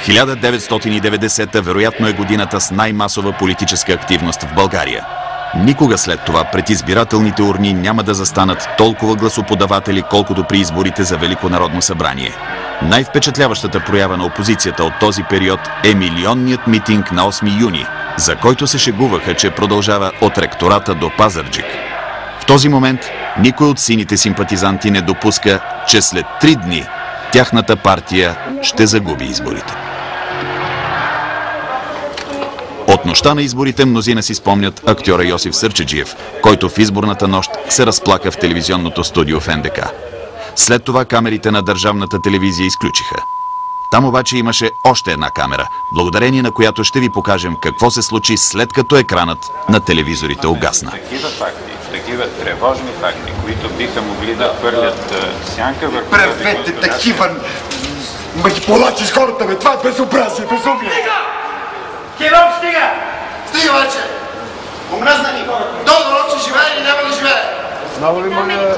1990 вероятно е годината с най-масова политическа активност в България. Никога след това пред избирателните урни няма да застанат толкова гласоподаватели, колкото при изборите за Велико народно събрание. Най-впечатляващата проява на опозицията от този период е милионният митинг на 8 юни, за който се шегуваха, че продължава от ректората до Пазарджик. В този момент никой от сините симпатизанти не допуска, че след 3 дни тяхната партия ще загуби изборите. От нощта на изборите мнозина си спомнят актьора Йосиф Сърчеджиев, който в изборната нощ се разплака в телевизионното студио в НДК. След това камерите на държавната телевизия изключиха. Там обаче имаше още една камера, благодарение на която ще ви покажем какво се случи след като екранът на телевизорите угасна. Такива тревожни факти, които биха могли да хвърлят сянка върху... Правете такива манипулации с хората, бе! Това е безобразие, безумие! Стига! Киром, стига! Стига, вече! Омръзна ни! Тодор още живее или няма да живее? Много ли моля да